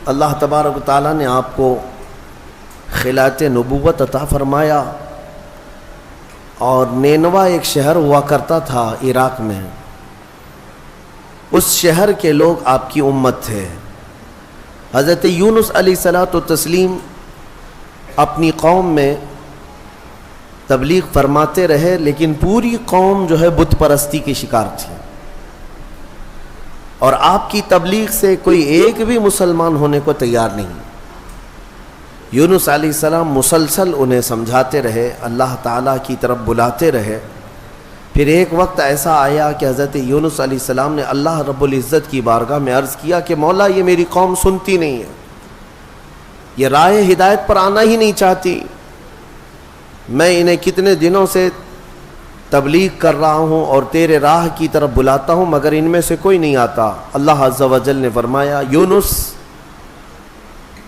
اللہ تبارک و تعالیٰ نے آپ کو خلعت نبوت عطا فرمایا، اور نینوا ایک شہر ہوا کرتا تھا عراق میں، اس شہر کے لوگ آپ کی امت تھے۔ حضرت یونس علیہ الصلوۃ والتسلیم اپنی قوم میں تبلیغ فرماتے رہے، لیکن پوری قوم جو ہے بت پرستی کی شکار تھی، اور آپ کی تبلیغ سے کوئی ایک بھی مسلمان ہونے کو تیار نہیں۔ یونس علیہ السلام مسلسل انہیں سمجھاتے رہے، اللہ تعالیٰ کی طرف بلاتے رہے۔ پھر ایک وقت ایسا آیا کہ حضرت یونس علیہ السلام نے اللہ رب العزت کی بارگاہ میں عرض کیا کہ مولا، یہ میری قوم سنتی نہیں ہے، یہ راہ ہدایت پر آنا ہی نہیں چاہتی، میں انہیں کتنے دنوں سے تبلیغ کر رہا ہوں اور تیرے راہ کی طرف بلاتا ہوں، مگر ان میں سے کوئی نہیں آتا۔ اللہ عز و جل نے فرمایا، یونس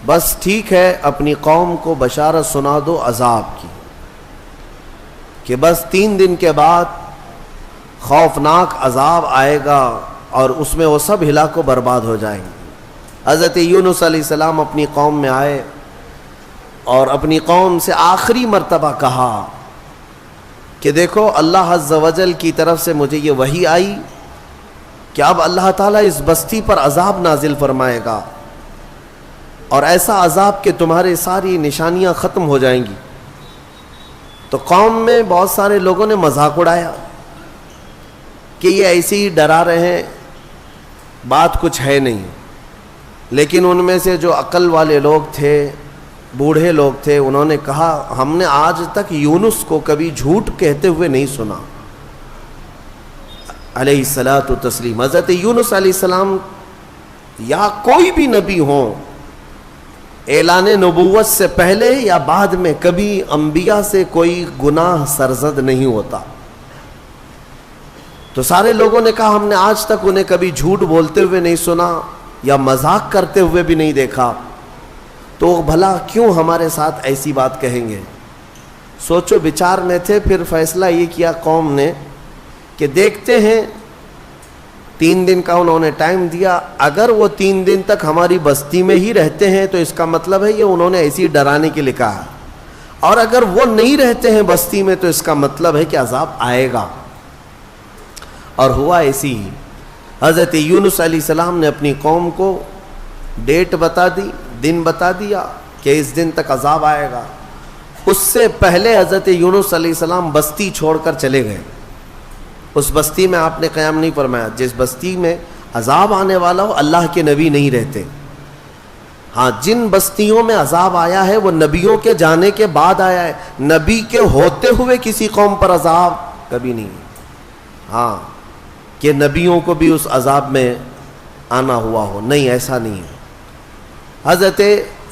بس ٹھیک ہے، اپنی قوم کو بشارت سنا دو عذاب کی، کہ بس 3 دن کے بعد خوفناک عذاب آئے گا اور اس میں وہ سب ہلاک و برباد ہو جائیں گے۔ حضرت یونس علیہ السلام اپنی قوم میں آئے اور اپنی قوم سے آخری مرتبہ کہا کہ دیکھو، اللہ عز و جل کی طرف سے مجھے یہ وحی آئی کہ اب اللہ تعالیٰ اس بستی پر عذاب نازل فرمائے گا، اور ایسا عذاب کہ تمہاری ساری نشانیاں ختم ہو جائیں گی۔ تو قوم میں بہت سارے لوگوں نے مذاق اڑایا کہ یہ ایسے ہی ڈرا رہے ہیں، بات کچھ ہے نہیں۔ لیکن ان میں سے جو عقل والے لوگ تھے، بوڑھے لوگ تھے، انہوں نے کہا، ہم نے آج تک یونس کو کبھی جھوٹ کہتے ہوئے نہیں سنا علیہ الصلاۃ والتسلیم۔ حضرت یونس علیہ السلام یا کوئی بھی نبی ہوں، اعلان نبوت سے پہلے یا بعد میں کبھی انبیاء سے کوئی گناہ سرزد نہیں ہوتا۔ تو سارے لوگوں نے کہا، ہم نے آج تک انہیں کبھی جھوٹ بولتے ہوئے نہیں سنا یا مذاق کرتے ہوئے بھی نہیں دیکھا، تو بھلا کیوں ہمارے ساتھ ایسی بات کہیں گے؟ سوچو بچار میں تھے۔ پھر فیصلہ یہ کیا قوم نے کہ دیکھتے ہیں، 3 دن کا انہوں نے ٹائم دیا، اگر وہ 3 دن تک ہماری بستی میں ہی رہتے ہیں تو اس کا مطلب ہے یہ انہوں نے ایسی ڈرانے کے لیے کہا، اور اگر وہ نہیں رہتے ہیں بستی میں تو اس کا مطلب ہے کہ عذاب آئے گا۔ اور ہوا ایسی ہی۔ حضرت یونس علیہ السلام نے اپنی قوم کو ڈیٹ بتا دی، دن بتا دیا کہ اس دن تک عذاب آئے گا۔ اس سے پہلے حضرت یونس علیہ السلام بستی چھوڑ کر چلے گئے۔ اس بستی میں آپ نے قیام نہیں فرمایا۔ جس بستی میں عذاب آنے والا ہو، اللہ کے نبی نہیں رہتے۔ ہاں، جن بستیوں میں عذاب آیا ہے وہ نبیوں کے جانے کے بعد آیا ہے، نبی کے ہوتے ہوئے کسی قوم پر عذاب کبھی نہیں۔ ہاں، کہ نبیوں کو بھی اس عذاب میں آنا ہوا ہو، نہیں، ایسا نہیں ہے۔ حضرت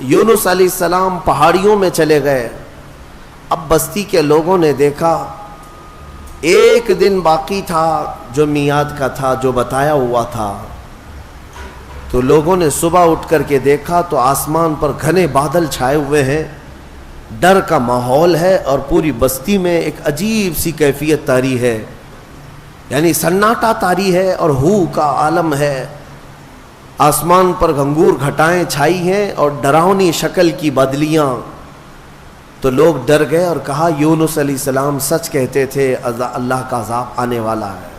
یونس علیہ السلام پہاڑیوں میں چلے گئے۔ اب بستی کے لوگوں نے دیکھا 1 دن باقی تھا جو میعاد کا تھا، جو بتایا ہوا تھا، تو لوگوں نے صبح اٹھ کر کے دیکھا تو آسمان پر گھنے بادل چھائے ہوئے ہیں، ڈر کا ماحول ہے، اور پوری بستی میں ایک عجیب سی کیفیت طاری ہے، یعنی سناٹا طاری ہے اور ہو کا عالم ہے۔ آسمان پر گھنگور گھٹائیں چھائی ہیں اور ڈراؤنی شکل کی بدلیاں۔ تو لوگ ڈر گئے اور کہا، یونس علیہ السلام سچ کہتے تھے، اللہ کا عذاب آنے والا ہے،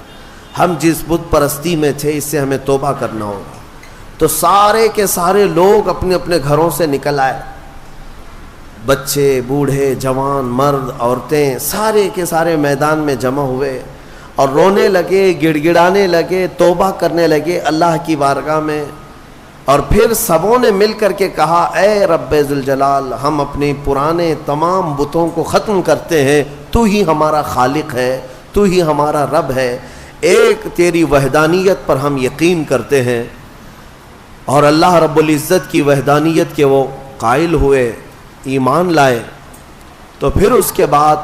ہم جس بت پرستی میں تھے اس سے ہمیں توبہ کرنا ہوگا۔ تو سارے کے سارے لوگ اپنے اپنے گھروں سے نکل آئے، بچے، بوڑھے، جوان، مرد، عورتیں، سارے کے سارے میدان میں جمع ہوئے اور رونے لگے، گڑ گڑانے لگے، توبہ کرنے لگے اللہ کی بارگاہ میں۔ اور پھر سبوں نے مل کر کے کہا، اے رب ذوالجلال، ہم اپنے پرانے تمام بتوں کو ختم کرتے ہیں، تو ہی ہمارا خالق ہے، تو ہی ہمارا رب ہے، ایک تیری وحدانیت پر ہم یقین کرتے ہیں۔ اور اللہ رب العزت کی وحدانیت کے وہ قائل ہوئے، ایمان لائے۔ تو پھر اس کے بعد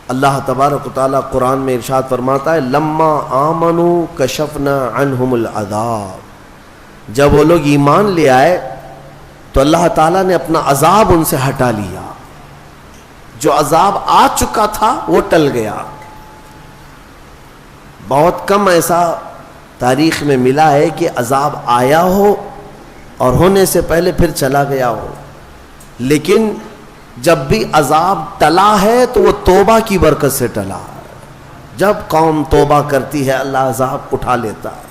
اللہ تبارک و تعالیٰ قرآن میں ارشاد فرماتا ہے، لما آمنوا کشفنا عنہم العذاب، جب وہ لوگ ایمان لے آئے تو اللہ تعالیٰ نے اپنا عذاب ان سے ہٹا لیا، جو عذاب آ چکا تھا وہ ٹل گیا۔ بہت کم ایسا تاریخ میں ملا ہے کہ عذاب آیا ہو اور ہونے سے پہلے پھر چلا گیا ہو، لیکن جب بھی عذاب ٹلا ہے تو وہ توبہ کی برکت سے ٹلا ہے۔ جب قوم توبہ کرتی ہے اللہ عذاب اٹھا لیتا ہے،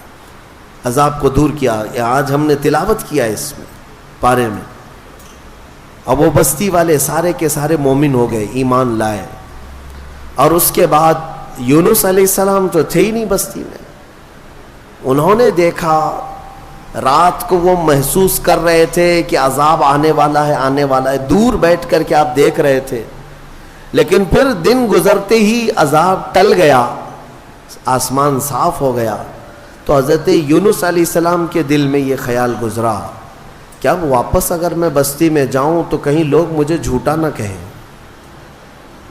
عذاب کو دور کیا۔ آج ہم نے تلاوت کیا اس میں پارے میں، اب وہ بستی والے سارے کے سارے مومن ہو گئے، ایمان لائے، اور اس کے بعد یونس علیہ السلام تو تھے ہی نہیں بستی میں۔ انہوں نے دیکھا، رات کو وہ محسوس کر رہے تھے کہ عذاب آنے والا ہے، آنے والا ہے، دور بیٹھ کر کے آپ دیکھ رہے تھے، لیکن پھر دن گزرتے ہی عذاب ٹل گیا، آسمان صاف ہو گیا، تو حضرت یونس علیہ السلام کے دل میں یہ خیال گزرا کہ اب واپس اگر میں بستی میں جاؤں تو کہیں لوگ مجھے جھوٹا نہ کہیں،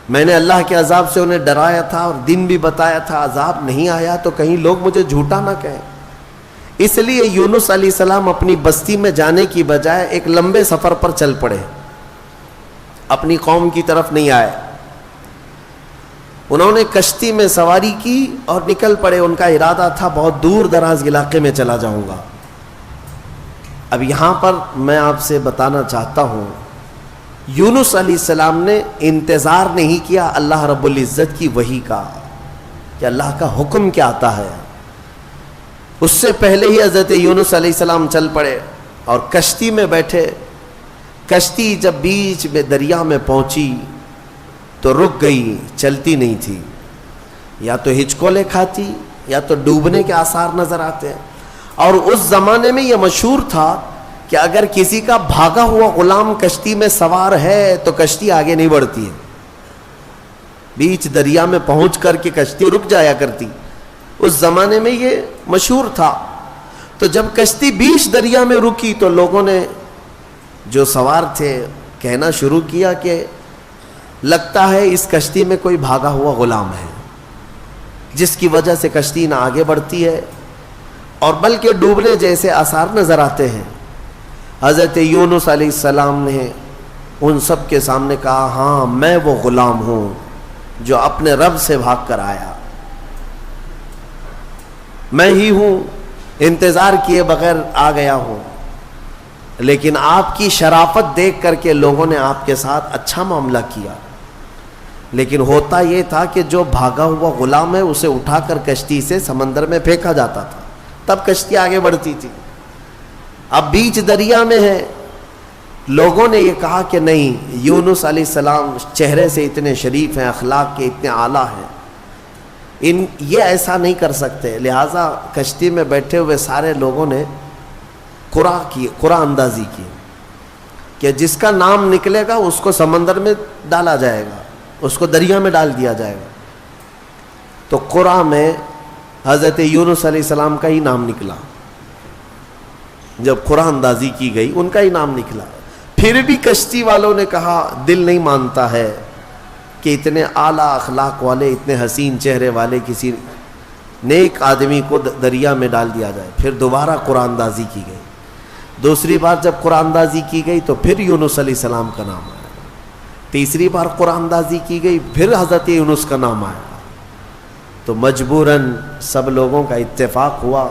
میں نے اللہ کے عذاب سے انہیں ڈرایا تھا اور دن بھی بتایا تھا، عذاب نہیں آیا تو کہیں لوگ مجھے جھوٹا نہ کہیں۔ اس لیے یونس علیہ السلام اپنی بستی میں جانے کی بجائے ایک لمبے سفر پر چل پڑے، اپنی قوم کی طرف نہیں آئے۔ انہوں نے کشتی میں سواری کی اور نکل پڑے، ان کا ارادہ تھا بہت دور دراز علاقے میں چلا جاؤں گا۔ اب یہاں پر میں آپ سے بتانا چاہتا ہوں، یونس علیہ السلام نے انتظار نہیں کیا اللہ رب العزت کی وحی کا کہ اللہ کا حکم کیا آتا ہے، اس سے پہلے ہی حضرت یونس علیہ السلام چل پڑے اور کشتی میں بیٹھے۔ کشتی جب بیچ میں دریا میں پہنچی تو رک گئی، چلتی نہیں تھی، یا تو ہچکولے کھاتی یا تو ڈوبنے کے آثار نظر آتے ہیں۔ اور اس زمانے میں یہ مشہور تھا کہ اگر کسی کا بھاگا ہوا غلام کشتی میں سوار ہے تو کشتی آگے نہیں بڑھتی ہے، بیچ دریا میں پہنچ کر کے کشتی رک جایا کرتی، اس زمانے میں یہ مشہور تھا۔ تو جب کشتی بیچ دریا میں رکی تو لوگوں نے جو سوار تھے کہنا شروع کیا کہ لگتا ہے اس کشتی میں کوئی بھاگا ہوا غلام ہے، جس کی وجہ سے کشتی نہ آگے بڑھتی ہے اور بلکہ ڈوبنے جیسے آثار نظر آتے ہیں۔ حضرت یونس علیہ السلام نے ان سب کے سامنے کہا، ہاں میں وہ غلام ہوں جو اپنے رب سے بھاگ کر آیا، میں ہی ہوں، انتظار کیے بغیر آ گیا ہوں، لیکن آپ کی شرافت دیکھ کر کے لوگوں نے آپ کے ساتھ اچھا معاملہ کیا، لیکن ہوتا یہ تھا کہ جو بھاگا ہوا غلام ہے اسے اٹھا کر کشتی سے سمندر میں پھینکا جاتا تھا، تب کشتی آگے بڑھتی تھی۔ اب بیچ دریا میں ہے، لوگوں نے یہ کہا کہ نہیں، یونس علیہ السلام چہرے سے اتنے شریف ہیں، اخلاق کے اتنے اعلیٰ ہیں، یہ ایسا نہیں کر سکتے، لہٰذا کشتی میں بیٹھے ہوئے سارے لوگوں نے قرعہ اندازی کی کہ جس کا نام نکلے گا اس کو سمندر میں ڈالا جائے گا، اس کو دریا میں ڈال دیا جائے گا۔ تو قرعہ میں حضرت یونس علیہ السلام کا ہی نام نکلا، جب قرعہ اندازی کی گئی ان کا ہی نام نکلا۔ پھر بھی کشتی والوں نے کہا دل نہیں مانتا ہے کہ اتنے اعلیٰ اخلاق والے، اتنے حسین چہرے والے کسی نیک آدمی کو دریا میں ڈال دیا جائے۔ پھر دوبارہ قرعہ اندازی کی گئی، دوسری بار جب قرعہ اندازی کی گئی تو پھر یونس علیہ السلام کا نام آیا، تیسری بار قرعہ اندازی کی گئی پھر حضرت یونس کا نام آیا، تو مجبوراً سب لوگوں کا اتفاق ہوا،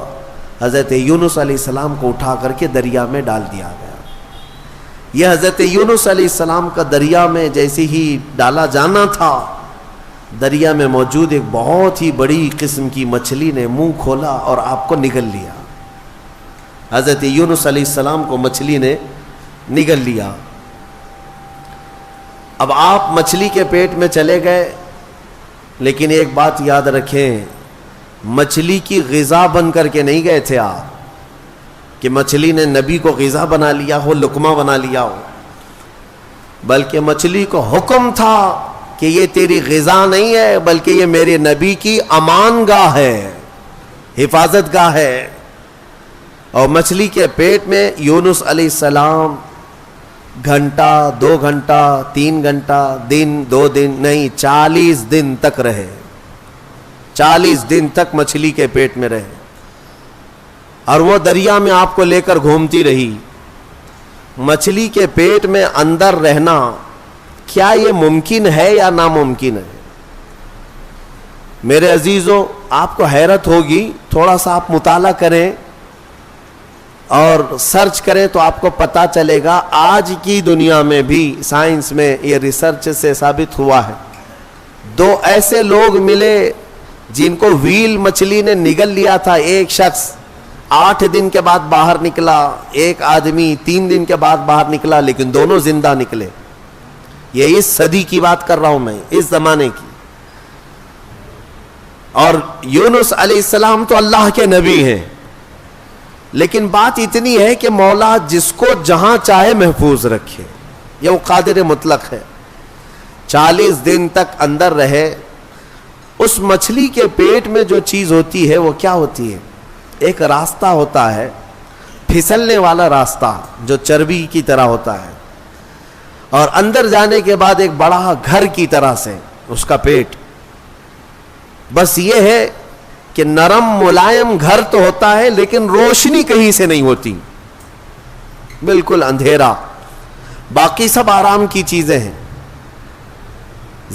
حضرت یونس علیہ السلام کو اٹھا کر کے دریا میں ڈال دیا گیا۔ یہ حضرت یونس علیہ السلام کا دریا میں جیسے ہی ڈالا جانا تھا، دریا میں موجود ایک بہت ہی بڑی قسم کی مچھلی نے منہ کھولا اور آپ کو نگل لیا۔ حضرت یونس علیہ السلام کو مچھلی نے نگل لیا۔ اب آپ مچھلی کے پیٹ میں چلے گئے، لیکن ایک بات یاد رکھیں، مچھلی کی غذا بن کر کے نہیں گئے تھے آپ کہ مچھلی نے نبی کو غذا بنا لیا ہو، لقمہ بنا لیا ہو، بلکہ مچھلی کو حکم تھا کہ یہ تیری غذا نہیں ہے، بلکہ یہ میرے نبی کی امان گاہ ہے، حفاظت گاہ ہے۔ اور مچھلی کے پیٹ میں یونس علیہ السلام گھنٹہ، 2 گھنٹہ، 3 گھنٹہ، دن، 2 دن نہیں، 40 دن تک رہے، 40 دن تک مچھلی کے پیٹ میں رہے، اور وہ دریا میں آپ کو لے کر گھومتی رہی۔ مچھلی کے پیٹ میں اندر رہنا کیا یہ ممکن ہے یا ناممکن ہے؟ میرے عزیزوں، آپ کو حیرت ہوگی، تھوڑا سا آپ مطالعہ کریں، اور سرچ کریں تو آپ کو پتا چلے گا آج کی دنیا میں بھی سائنس میں یہ ریسرچ سے ثابت ہوا ہے. 2 ایسے لوگ ملے جن کو ویل مچھلی نے نگل لیا تھا. ایک شخص 8 دن کے بعد باہر نکلا, ایک آدمی 3 دن کے بعد باہر نکلا, لیکن دونوں زندہ نکلے. یہ اس صدی کی بات کر رہا ہوں میں, اس زمانے کی. اور یونس علیہ السلام تو اللہ کے نبی ہیں, لیکن بات اتنی ہے کہ مولا جس کو جہاں چاہے محفوظ رکھے, یہ وہ قادر مطلق ہے. 40 دن تک اندر رہے. اس مچھلی کے پیٹ میں جو چیز ہوتی ہے وہ کیا ہوتی ہے؟ ایک راستہ ہوتا ہے, پھسلنے والا راستہ جو چربی کی طرح ہوتا ہے, اور اندر جانے کے بعد ایک بڑا گھر کی طرح سے اس کا پیٹ. بس یہ ہے کہ نرم ملائم گھر تو ہوتا ہے, لیکن روشنی کہیں سے نہیں ہوتی, بالکل اندھیرا. باقی سب آرام کی چیزیں ہیں.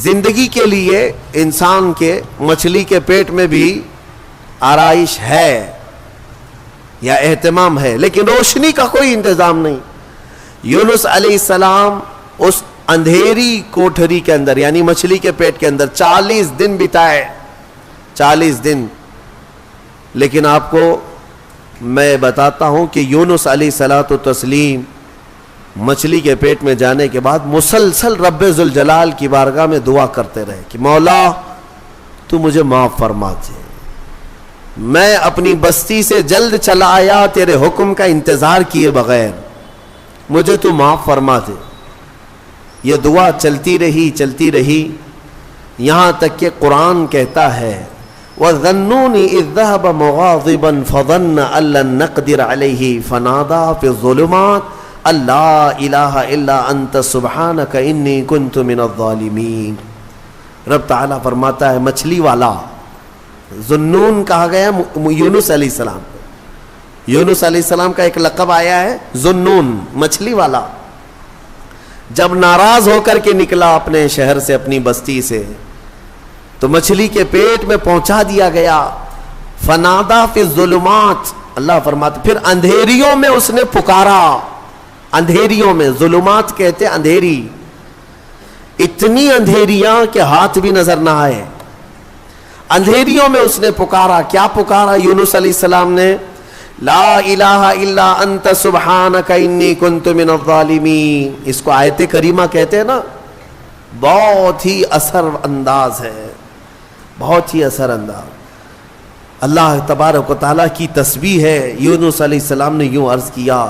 زندگی کے لیے انسان کے مچھلی کے پیٹ میں بھی آرائش ہے یا اہتمام ہے, لیکن روشنی کا کوئی انتظام نہیں. یونس علیہ السلام اس اندھیری کوٹھری کے اندر یعنی مچھلی کے پیٹ کے اندر 40 دن بتائے. 40 دن. لیکن آپ کو میں بتاتا ہوں کہ یونس علیہ الصلوۃ والتسلیم مچھلی کے پیٹ میں جانے کے بعد مسلسل رب ذوالجلال کی بارگاہ میں دعا کرتے رہے کہ مولا تو مجھے معاف فرما دے, میں اپنی بستی سے جلد چلا آیا تیرے حکم کا انتظار کیے بغیر, مجھے تو معاف فرما دے. یہ دعا چلتی رہی یہاں تک کہ قرآن کہتا ہے وَظَنُّونِ إِذْ ذَهَبَ مُغَاضِبًا فَظَنَّ أَن لَّن نَّقْدِرَ عَلَيْهِ فَنَادَىٰ فِي الظُّلُمَاتِ أَن لَّا إِلَٰهَ إِلَّا أَنتَ سُبْحَانَكَ إِنِّي كُنتُ مِنَ الظَّالِمِينَ. رب تعالیٰ فرماتا ہے مچھلی والا, ذنون کہا گیا یونس علیہ السلام. یونس علیہ السلام کا ایک لقب آیا ہے ذنون, مچھلی والا. جب ناراض ہو کر کے نکلا اپنے شہر سے, اپنی بستی سے, تو مچھلی کے پیٹ میں پہنچا دیا گیا. فنادا فی الظلمات, اللہ فرماتے پھر اندھیریوں میں اس نے پکارا. اندھیریوں میں, ظلمات کہتے اندھیری, اتنی اندھیریاں کہ ہاتھ بھی نظر نہ آئے. اندھیریوں میں اس نے پکارا. کیا پکارا یونس علیہ السلام نے؟ لا الہ الا انت سبحانک انی کنت من الظالمین. اس کو آیت کریمہ کہتے ہیں نا, بہت ہی اثر انداز ہے, بہت ہی اثر انداز. اللہ تبارک و تعالیٰ کی تسبیح ہے. یونس علیہ السلام نے یوں عرض کیا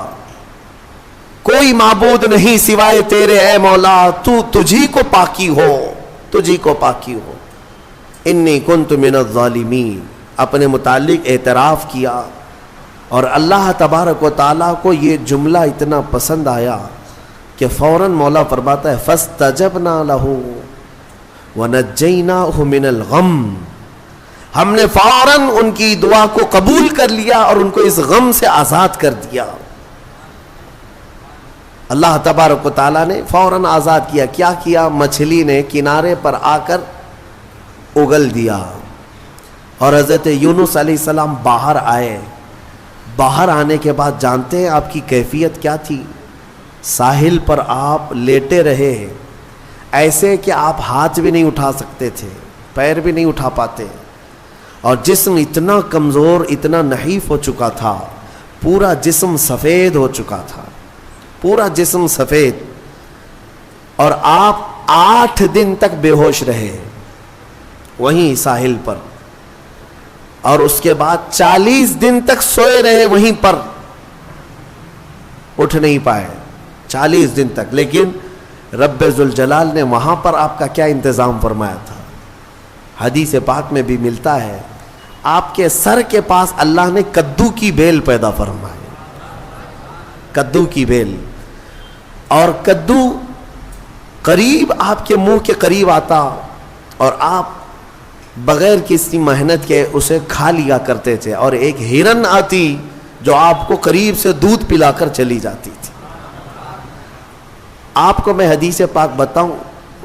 کوئی معبود نہیں سوائے تیرے اے مولا, تجھی کو پاکی ہو, تجھی کو پاکی ہو. انی کنت من الظالمین, اپنے متعلق اعتراف کیا. اور اللہ تبارک و تعالیٰ کو یہ جملہ اتنا پسند آیا کہ فوراً مولا فرماتا ہے فَاسْتَجَبْنَا لَهُ وَنَجَّيْنَاهُ مِنَ الْغَمِّ. ہم نے فوراً ان کی دعا کو قبول کر لیا اور ان کو اس غم سے آزاد کر دیا. اللہ تبارک و تعالیٰ نے فوراً آزاد کیا. کیا کیا؟ مچھلی نے کنارے پر آ کر اگل دیا اور حضرت یونس علیہ السلام باہر آئے. باہر آنے کے بعد جانتے ہیں آپ کی کیفیت کیا تھی؟ ساحل پر آپ لیٹے رہے ایسے کہ آپ ہاتھ بھی نہیں اٹھا سکتے تھے, پیر بھی نہیں اٹھا پاتے, اور جسم اتنا کمزور, اتنا نحیف ہو چکا تھا, پورا جسم سفید ہو چکا تھا, پورا جسم سفید. اور آپ 8 دن تک بے ہوش رہے وہیں ساحل پر, اور اس کے بعد 40 دن تک سوئے رہے وہیں پر, اٹھ نہیں پائے 40 دن تک. لیکن رب ذوالجلال نے وہاں پر آپ کا کیا انتظام فرمایا تھا؟ حدیث پاک میں بھی ملتا ہے آپ کے سر کے پاس اللہ نے کدو کی بیل پیدا فرمائی, کدو کی بیل. اور کدو قریب آپ کے منہ کے قریب آتا اور آپ بغیر کسی محنت کے اسے کھا لیا کرتے تھے. اور ایک ہرن آتی جو آپ کو قریب سے دودھ پلا کر چلی جاتی تھی. آپ کو میں حدیث پاک بتاؤں,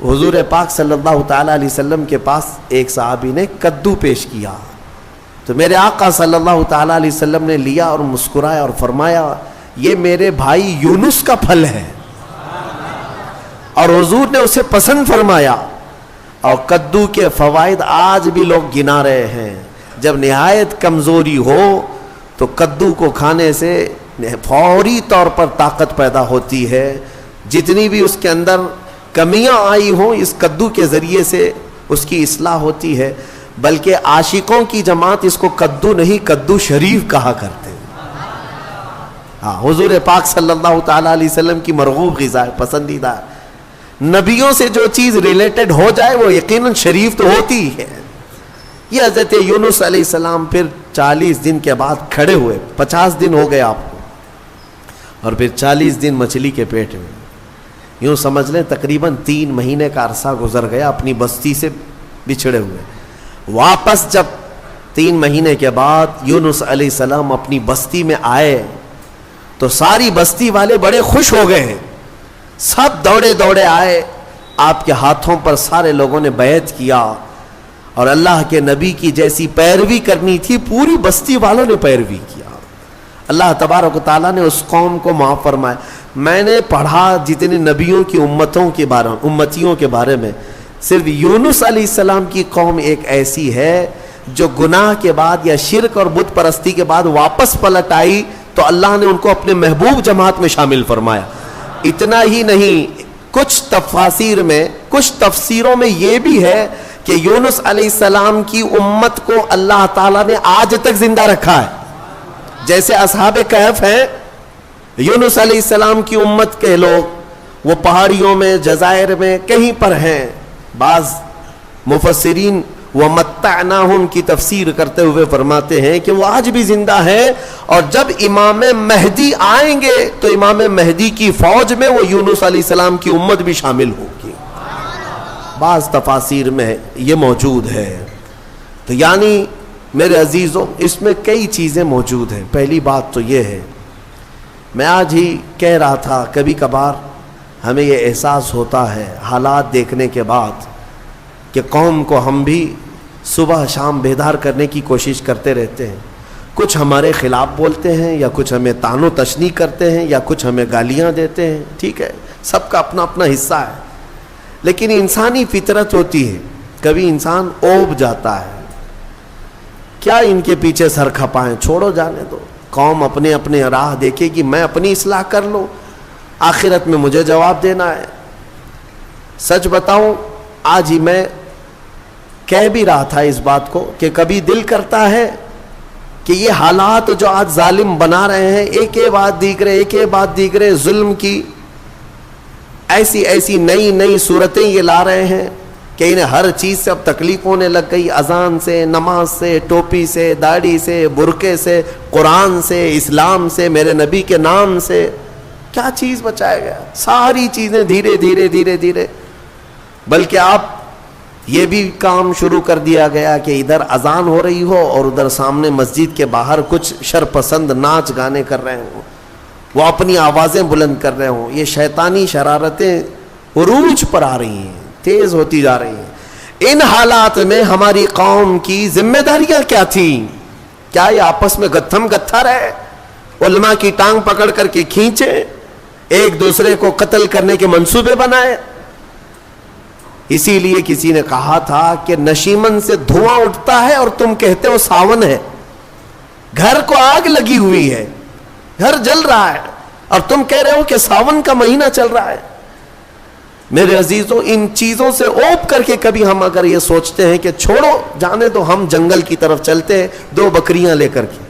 حضور پاک صلی اللہ تعالیٰ علیہ وسلم کے پاس ایک صحابی نے کدو پیش کیا, تو تو میرے آقا صلی اللہ تعالیٰ علیہ وسلم نے لیا اور مسکرایا اور فرمایا یہ میرے بھائی یونس کا پھل ہے، اور حضور نے اسے پسند فرمایا. اور کدو کے فوائد آج بھی لوگ گنا رہے ہیں. جب نہایت کمزوری ہو تو کدو کو کھانے سے فوری طور پر طاقت پیدا ہوتی ہے. جتنی بھی اس کے اندر کمیاں آئی ہوں اس کدو کے ذریعے سے اس کی اصلاح ہوتی ہے. بلکہ عاشقوں کی جماعت اس کو کدو نہیں کدو شریف کہا کرتے ہیں. ہاں، حضور پاک صلی اللہ تعالیٰ علیہ وسلم کی مرغوب غذا ہے، پسندیدہ ہے. نبیوں سے جو چیز ریلیٹڈ ہو جائے وہ یقیناً شریف تو ہوتی ہے. یہ حضرت یونس علیہ السلام پھر 40 دن کے بعد کھڑے ہوئے. 50 دن ہو گئے آپ کو، اور پھر 40 دن مچھلی کے پیٹ میں. یوں سمجھ لیں تقریباً 3 مہینے کا عرصہ گزر گیا اپنی بستی سے بچھڑے ہوئے. واپس جب 3 مہینے کے بعد یونس علیہ السلام اپنی بستی میں آئے تو ساری بستی والے بڑے خوش ہو گئے ہیں. سب دوڑے دوڑے آئے، آپ کے ہاتھوں پر سارے لوگوں نے بیعت کیا، اور اللہ کے نبی کی جیسی پیروی کرنی تھی پوری بستی والوں نے پیروی کیا. اللہ تبارک و تعالیٰ نے اس قوم کو معاف فرمایا. میں نے پڑھا جتنے نبیوں کی امتیوں کے بارے میں، صرف یونس علیہ السلام کی قوم ایک ایسی ہے جو گناہ کے بعد یا شرک اور بت پرستی کے بعد واپس پلٹ آئی تو اللہ نے ان کو اپنے محبوب جماعت میں شامل فرمایا. اتنا ہی نہیں، کچھ تفسیروں میں یہ بھی ہے کہ یونس علیہ السلام کی امت کو اللہ تعالیٰ نے آج تک زندہ رکھا ہے. جیسے اصحاب کہف ہیں، یونس علیہ السلام کی امت کے لوگ وہ پہاڑیوں میں، جزائر میں کہیں پر ہیں. بعض مفسرین وَمَتَّعْنَاهُمْ کی تفسیر کرتے ہوئے فرماتے ہیں کہ وہ آج بھی زندہ ہیں، اور جب امام مہدی آئیں گے تو امام مہدی کی فوج میں وہ یونس علیہ السلام کی امت بھی شامل ہوگی. بعض تفاسیر میں یہ موجود ہے. تو یعنی میرے عزیزوں اس میں کئی چیزیں موجود ہیں. پہلی بات تو یہ ہے، میں آج ہی کہہ رہا تھا کبھی کبھار ہمیں یہ احساس ہوتا ہے حالات دیکھنے کے بعد کہ قوم کو ہم بھی صبح شام بیدار کرنے کی کوشش کرتے رہتے ہیں. کچھ ہمارے خلاف بولتے ہیں، یا کچھ ہمیں طعن و تشنیع کرتے ہیں، یا کچھ ہمیں گالیاں دیتے ہیں. ٹھیک ہے، سب کا اپنا اپنا حصہ ہے. لیکن انسانی فطرت ہوتی ہے، کبھی انسان اوب جاتا ہے. کیا ان کے پیچھے سر کھپائیں، چھوڑو جانے دو. قوم اپنے اپنے راہ دیکھے گی، میں اپنی اصلاح کر لوں، آخرت میں مجھے جواب دینا ہے. سچ بتاؤں، آج ہی میں کہہ بھی رہا تھا اس بات کو کہ کبھی دل کرتا ہے کہ یہ حالات جو آج ظالم بنا رہے ہیں، ایک بات دیکھ رہے ظلم کی ایسی نئی صورتیں یہ لا رہے ہیں کہ انہیں ہر چیز سے اب تکلیف ہونے لگ گئی. اذان سے، نماز سے، ٹوپی سے، داڑھی سے، برقعے سے، قرآن سے، اسلام سے، میرے نبی کے نام سے. کیا چیز بچایا گیا؟ ساری چیزیں دھیرے دھیرے. بلکہ آپ یہ بھی کام شروع کر دیا گیا کہ ادھر اذان ہو رہی ہو اور ادھر سامنے مسجد کے باہر کچھ شرپسند ناچ گانے کر رہے ہوں، وہ اپنی آوازیں بلند کر رہے ہوں. یہ شیطانی شرارتیں عروج پر آ رہی ہیں، تیز ہوتی جا رہی ہیں. ان حالات میں ہماری قوم کی ذمہ داریاں کیا تھیں؟ کیا یہ آپس میں گتھم گتھا رہے، علماء کی ٹانگ پکڑ کر کے کھینچے، ایک دوسرے کو قتل کرنے کے منصوبے بنائے؟ اسی لیے کسی نے کہا تھا کہ نشیمن سے دھواں اٹھتا ہے اور تم کہتے ہو ساون ہے. گھر کو آگ لگی ہوئی ہے، گھر جل رہا ہے، اور تم کہہ رہے ہو کہ ساون کا مہینہ چل رہا ہے. میرے عزیزوں، ان چیزوں سے اوپ کر کے کبھی ہم اگر یہ سوچتے ہیں کہ چھوڑو جانے تو ہم جنگل کی طرف چلتے ہیں 2 بکریاں لے کر کے.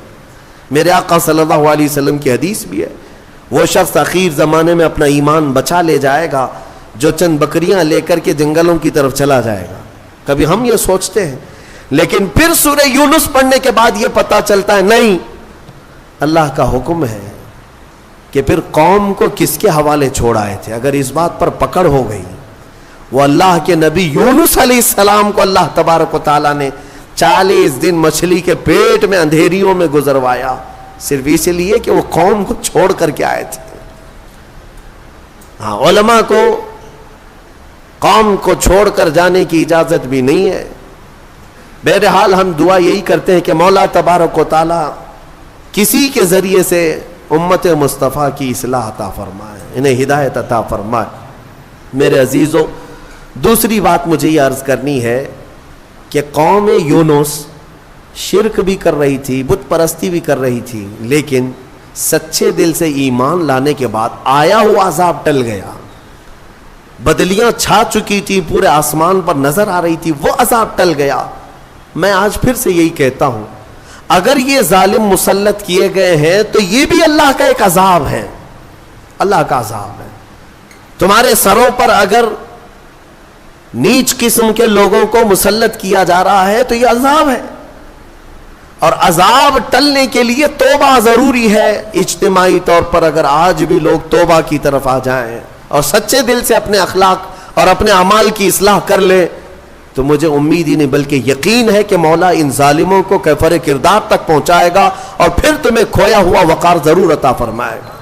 میرے آقا صلی اللہ علیہ وسلم کی حدیث بھی ہے، وہ شخص اخیر زمانے میں اپنا ایمان بچا لے جائے گا جو چند بکریاں لے کر کے جنگلوں کی طرف چلا جائے گا. کبھی ہم یہ سوچتے ہیں، لیکن پھر سورہ یونس پڑھنے کے بعد یہ پتا چلتا ہے نہیں، اللہ کا حکم ہے کہ پھر قوم کو کس کے حوالے چھوڑ آئے تھے. اگر اس بات پر پکڑ ہو گئی، وہ اللہ کے نبی یونس علیہ السلام کو اللہ تبارک و تعالیٰ نے 40 دن مچھلی کے پیٹ میں اندھیریوں میں گزروایا، صرف اس لیے کہ وہ قوم کو چھوڑ کر کے آئے تھے. ہاں، علماء کو قوم کو چھوڑ کر جانے کی اجازت بھی نہیں ہے. بہرحال ہم دعا یہی کرتے ہیں کہ مولا تبارک و تعالی کسی کے ذریعے سے امت مصطفیٰ کی اصلاح عطا فرمائے، انہیں ہدایت عطا فرمائے۔ میرے عزیزوں، دوسری بات مجھے یہ عرض کرنی ہے کہ قوم یونس شرک بھی کر رہی تھی، بت پرستی بھی کر رہی تھی، لیکن سچے دل سے ایمان لانے کے بعد آیا ہوا عذاب ٹل گیا۔ بدلیاں چھا چکی تھی، پورے آسمان پر نظر آ رہی تھی، وہ عذاب ٹل گیا۔ میں آج پھر سے یہی کہتا ہوں، اگر یہ ظالم مسلط کیے گئے ہیں تو یہ بھی اللہ کا ایک عذاب ہے، اللہ کا عذاب ہے۔ تمہارے سروں پر اگر نیچ قسم کے لوگوں کو مسلط کیا جا رہا ہے تو یہ عذاب ہے، اور عذاب ٹلنے کے لیے توبہ ضروری ہے۔ اجتماعی طور پر اگر آج بھی لوگ توبہ کی طرف آ جائیں اور سچے دل سے اپنے اخلاق اور اپنے اعمال کی اصلاح کر لیں تو مجھے امید ہی نہیں بلکہ یقین ہے کہ مولا ان ظالموں کو کیفر کردار تک پہنچائے گا اور پھر تمہیں کھویا ہوا وقار ضرور عطا فرمائے گا۔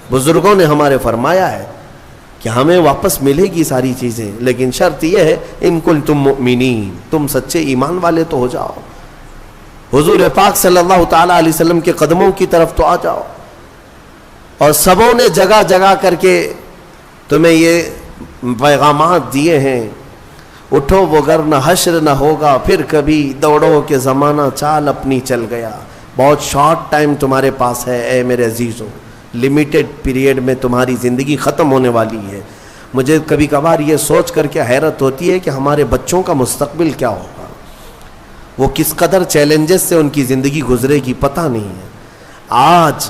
بزرگوں نے ہمارے فرمایا ہے کہ ہمیں واپس ملے گی ساری چیزیں، لیکن شرط یہ ہے ان کنتم مؤمنین، تم سچے ایمان والے تو ہو جاؤ، حضور پاک صلی اللہ تعالی علیہ وسلم کے قدموں کی طرف تو آ جاؤ۔ اور سبوں نے جگہ جگہ کر کے تمہیں یہ پیغامات دیے ہیں، اٹھو وگرنہ حشر نہ ہوگا پھر کبھی، دوڑو کہ زمانہ چال اپنی چل گیا۔ بہت شارٹ ٹائم تمہارے پاس ہے اے میرے عزیزوں، لمیٹڈ پیریڈ میں تمہاری زندگی ختم ہونے والی ہے۔ مجھے کبھی کبھار یہ سوچ کر کے حیرت ہوتی ہے کہ ہمارے بچوں کا مستقبل کیا ہوگا، وہ کس قدر چیلنجز سے ان کی زندگی گزرے گی پتہ نہیں ہے۔ آج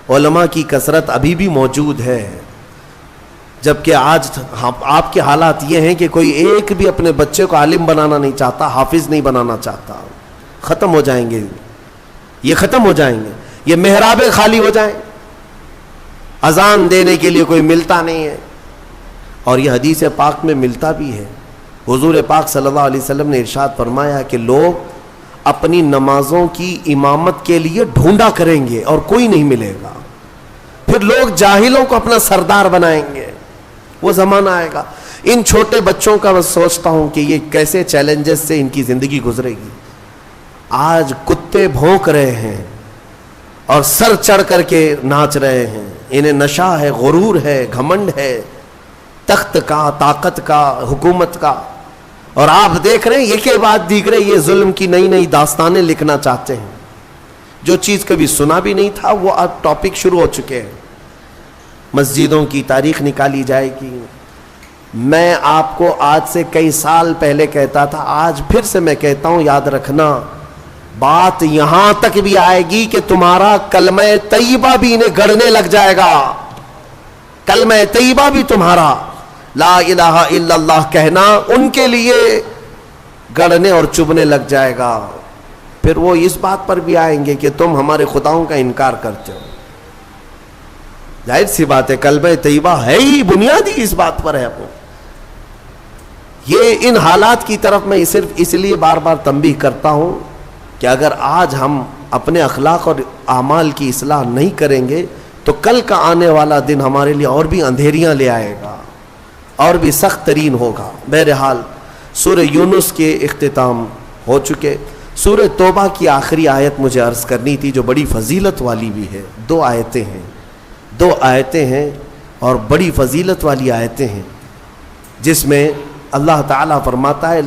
علماء کی کثرت ابھی بھی موجود ہے، جبکہ آج آپ کے حالات یہ ہیں کہ کوئی ایک بھی اپنے بچے کو عالم بنانا نہیں چاہتا، حافظ نہیں بنانا چاہتا۔ ختم ہو جائیں گے، یہ ختم ہو جائیں گے، یہ محرابیں خالی ہو جائیں، اذان دینے کے لیے کوئی ملتا نہیں ہے۔ اور یہ حدیث پاک میں ملتا بھی ہے، حضور پاک صلی اللہ علیہ وسلم نے ارشاد فرمایا کہ لوگ اپنی نمازوں کی امامت کے لیے ڈھونڈا کریں گے اور کوئی نہیں ملے گا، پھر لوگ جاہلوں کو اپنا سردار بنائیں گے، وہ زمانہ آئے گا۔ ان چھوٹے بچوں کا میں سوچتا ہوں کہ یہ کیسے چیلنجز سے ان کی زندگی گزرے گی۔ آج کتے بھونک رہے ہیں اور سر چڑھ کر کے ناچ رہے ہیں، انہیں نشہ ہے، غرور ہے، گھمنڈ ہے، تخت کا، طاقت کا، حکومت کا، اور آپ دیکھ رہے ہیں یہ کے بعد دیگرے یہ ظلم کی نئی نئی داستانیں لکھنا چاہتے ہیں۔ جو چیز کبھی سنا بھی نہیں تھا وہ اب ٹاپک شروع ہو چکے ہیں۔ مسجدوں کی تاریخ نکالی جائے گی۔ میں آپ کو آج سے کئی سال پہلے کہتا تھا، آج پھر سے میں کہتا ہوں، یاد رکھنا بات یہاں تک بھی آئے گی کہ تمہارا کلمہ طیبہ بھی انہیں گڑنے لگ جائے گا، کلمہ طیبہ بھی تمہارا لا الہ الا اللہ کہنا ان کے لیے گڑنے اور چبھنے لگ جائے گا۔ پھر وہ اس بات پر بھی آئیں گے کہ تم ہمارے خداؤں کا انکار کرتے ہو۔ ظاہر سی بات ہے، کلمہ طیبہ ہے ہی بنیادی اس بات پر ہے۔ یہ ان حالات کی طرف میں صرف اس لیے بار بار تنبیہ کرتا ہوں کہ اگر آج ہم اپنے اخلاق اور اعمال کی اصلاح نہیں کریں گے تو کل کا آنے والا دن ہمارے لیے اور بھی اندھیریاں لے آئے گا، اور بھی سخت ترین ہوگا۔ بہرحال سورہ یونس کے اختتام ہو چکے۔ سورہ توبہ کی آخری آیت مجھے عرض کرنی تھی جو بڑی فضیلت والی بھی ہے۔ دو آیتیں ہیں اور بڑی فضیلت والی آیتیں ہیں، جس میں اللہ تعالیٰ فرماتا ہے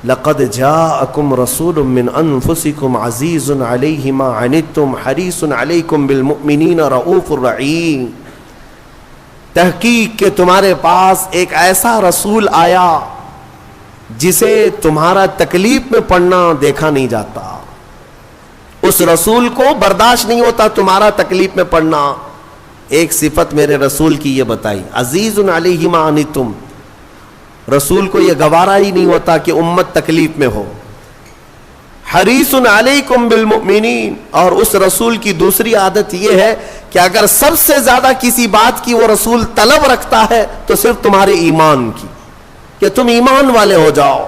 لَقَدْ جَاءَكُمْ رَسُولٌ مِّنْ أَنفُسِكُمْ عَزِيزٌ عَلَيْهِ مَا عَنِتُّمْ حَرِيصٌ عَلَيْكُمْ بِالْمُؤْمِنِينَ رَءُوفٌ رَحِيمٌ۔ تحقیق کہ تمہارے پاس ایک ایسا رسول آیا جسے تمہارا تکلیف میں پڑنا دیکھا نہیں جاتا، اس رسول کو برداشت نہیں ہوتا تمہارا تکلیف میں پڑنا۔ ایک صفت میرے رسول کی یہ بتائی، عزیز علیہ ما عنتم، رسول کو یہ گوارا ہی نہیں ہوتا کہ امت تکلیف میں ہو۔ حریص علیکم بالمؤمنین، اور اس رسول کی دوسری عادت یہ ہے کہ اگر سب سے زیادہ کسی بات کی وہ رسول طلب رکھتا ہے تو صرف تمہارے ایمان کی، کہ تم ایمان والے ہو جاؤ۔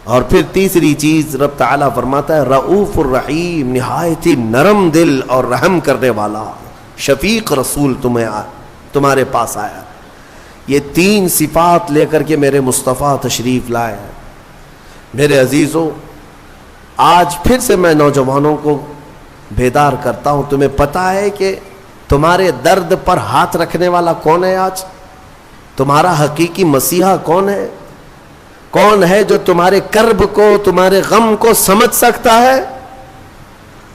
اور پھر تیسری چیز رب تعالیٰ فرماتا ہے رؤوف الرحیم، نہایت ہی نرم دل اور رحم کرنے والا شفیق رسول تمہارے پاس آیا۔ یہ تین صفات لے کر کے میرے مصطفیٰ تشریف لائے۔ میرے عزیزوں، آج پھر سے میں نوجوانوں کو بیدار کرتا ہوں. تمہیں پتا ہے کہ تمہارے درد پر ہاتھ رکھنے والا کون ہے؟ آج تمہارا حقیقی مسیحا کون ہے؟ کون ہے جو تمہارے کرب کو، تمہارے غم کو سمجھ سکتا ہے؟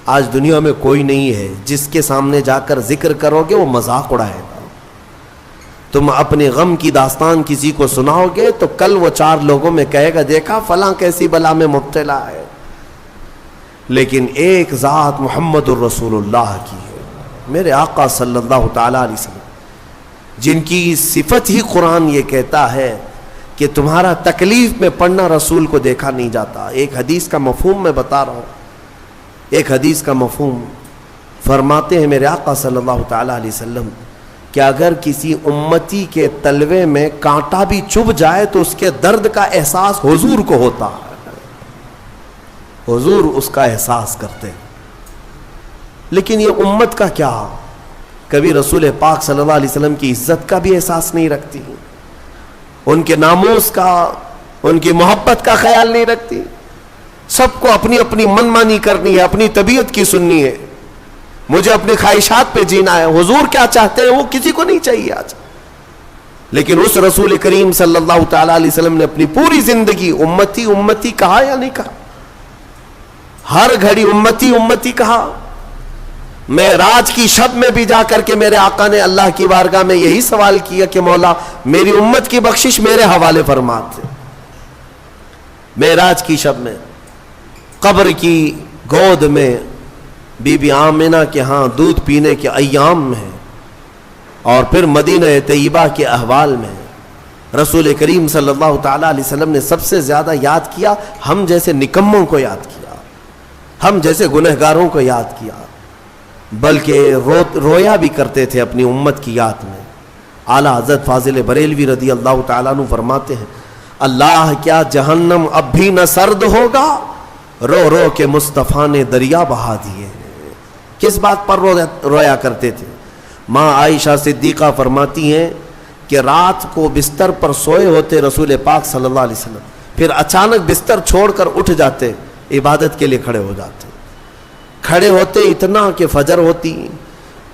آج دنیا میں کوئی نہیں ہے. جس کے سامنے جا کر ذکر کرو گے وہ مذاق اڑائے گا. تم اپنے غم کی داستان کسی کو سناؤ گے تو کل وہ 4 لوگوں میں کہے گا دیکھا فلاں کیسی بلا میں مبتلا ہے. لیکن ایک ذات محمد الرسول اللہ کی ہے، میرے آقا صلی اللہ تعالی علیہ وسلم، جن کی صفت ہی قرآن یہ کہتا ہے کہ تمہارا تکلیف میں پڑنا رسول کو دیکھا نہیں جاتا. ایک حدیث کا مفہوم میں بتا رہا ہوں. ایک حدیث کا مفہوم فرماتے ہیں میرے آقا صلی اللہ تعالی علیہ وسلم کہ اگر کسی امتی کے تلوے میں کانٹا بھی چبھ جائے تو اس کے درد کا احساس حضور کو ہوتا ہے. حضور اس کا احساس کرتے. لیکن یہ امت کا کیا؟ کبھی رسول پاک صلی اللہ علیہ وسلم کی عزت کا بھی احساس نہیں رکھتی، ان کے ناموس کا، ان کی محبت کا خیال نہیں رکھتی. سب کو اپنی اپنی منمانی کرنی ہے، اپنی طبیعت کی سننی ہے، مجھے اپنی خواہشات پہ جینا ہے. حضور کیا چاہتے ہیں وہ کسی کو نہیں چاہیے آج. لیکن اس رسول کریم صلی اللہ تعالی علیہ وسلم نے اپنی پوری زندگی امتی امتی کہا یا نہیں کہا؟ ہر گھڑی امتی امتی کہا. معراج کی شب میں بھی جا کر کے میرے آقا نے اللہ کی بارگاہ میں یہی سوال کیا کہ مولا میری امت کی بخشش میرے حوالے فرماتے. معراج کی شب میں قبر کی گود میں بی بی آمنہ کے ہاں دودھ پینے کے ایام میں اور پھر مدینہ طیبہ کے احوال میں رسول کریم صلی اللہ تعالیٰ علیہ وسلم نے سب سے زیادہ یاد کیا ہم جیسے نکموں کو یاد کیا، ہم جیسے گنہگاروں کو یاد کیا، بلکہ رویا بھی کرتے تھے اپنی امت کی یاد میں. اعلیٰ حضرت فاضل بریلوی رضی اللہ تعالیٰ عنہ فرماتے ہیں اللہ کیا جہنم اب بھی نہ سرد ہوگا، رو رو کے مصطفیٰ نے دریا بہا دیے. کس بات پر رویا کرتے تھے؟ ماں عائشہ صدیقہ فرماتی ہیں کہ رات کو بستر پر سوئے ہوتے رسول پاک صلی اللہ علیہ وسلم، پھر اچانک بستر چھوڑ کر اٹھ جاتے، عبادت کے لیے کھڑے ہو جاتے. کھڑے ہوتے اتنا کہ فجر ہوتی،